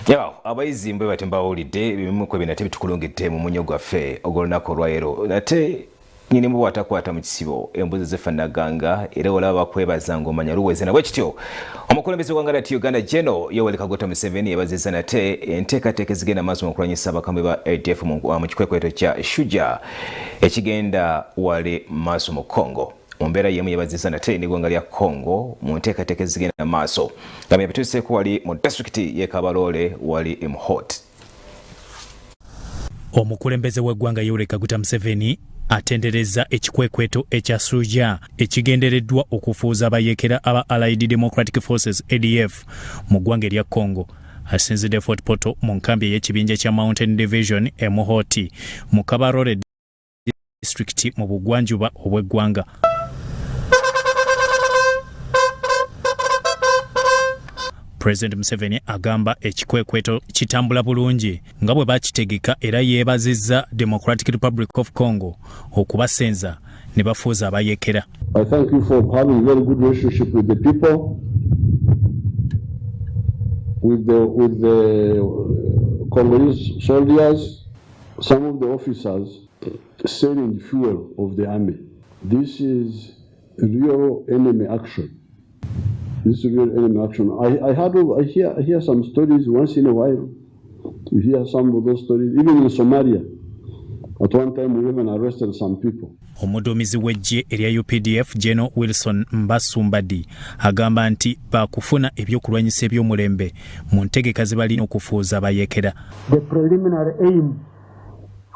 Yaw abayizi mbwe batemba olide bimu kwe binate bitukulongedde mu munyo gwaffe ogolonako lwaero nate nyini mu watakwata mu kisibo embuzi zefanaganga era olaba kwebaza ngomanya luweze nabwe kityo omukulembeze wa ngala Uganda General Yoweri Kaguta Museveni yabazizza nate enteekateeka zigenda maaso mu kulwanyisa abakambi ba ADF mu kikwekweto kya Shujjaa ekigenda wali maaso mu Congo. Mumbera yemu yabazizza nate n'eggwanga lya Congo mu nteekateeka zigenda maaso nga byatuuseeko wali mu disitulikiti y'e Kabalole wali Imhot. Omukulembeze w'eggwanga Yoweri Kaguta Museveni atendereza ekikwekweto ekya Shujjaa ekigendereddwa okufuuza abayeekera aba Allied Democratic Forces ADF mu ggwanga erya Congo. Asinzidde Fort Portal mu nkambi ey'ekibinja kya Mountain Division e Muhoti mu Kabarole District mu bugwanjuba obw'eggwanga. President Museveni agamba ekikwekweto kitambula bulungi nga bwe bakitegeka era yeebazizza Democratic Republic of Congo okubasenza ne bafuuza abayeekera. I thank you for having very good relationship with the people, with the Congolese soldiers, some of the officers selling fuel of the army. This is real enemy action. This is real enemy action. I hear some stories once in a while. You hear some of those stories. Even in Somalia, at one time we even arrested some people. Omuduumizi w'eggye erya UPDF General Wilson Mbasumbadi agamba nti bakufuna ebyokulwanyisa eby'omulembe mu ntegeka ze balina okufuuza abayeekera. The preliminary aim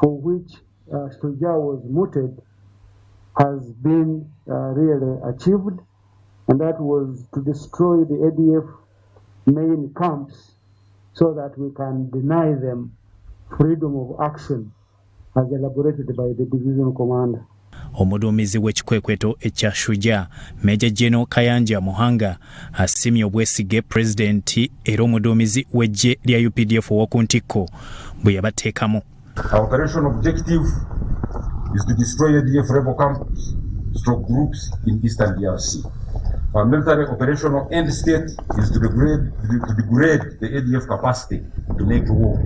for which Shujjaa was mooted has been really achieved. And that was to destroy the ADF main camps so that we can deny them freedom of action as elaborated by the division commander. Omuduumizi w'ekikwekweto ekya Shujjaa Major General Kayanja Muhanga asimye obwesige President era omuduumizi w'eggye lya UPDF ow'oku ntikko bwe yabateekamu. Our operation objective is to destroy ADF rebel camps stroke groups in Eastern DRC. Our military operational end state is to degrade the ADF capacity to make war.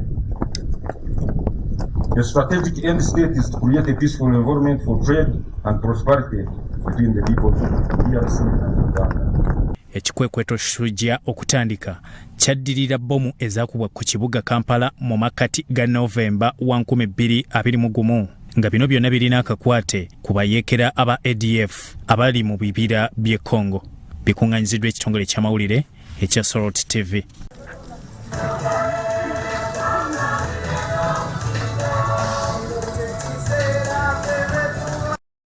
The strategic end state is to create a peaceful environment for trade and prosperity between the people of DRC and Uganda. Ekikwekweto Shujjaa okutandika kyaddirira bbomu ezaakubwa ku kibuga Kampala mu makati ga Novemba 2021 nga bino byonna birina akakwate ku bayeekera aba ADF abali mu bibira by'e Congo. Bikuŋŋanyiziddwa ekitongole ky'amawulire ekya Sorot TV.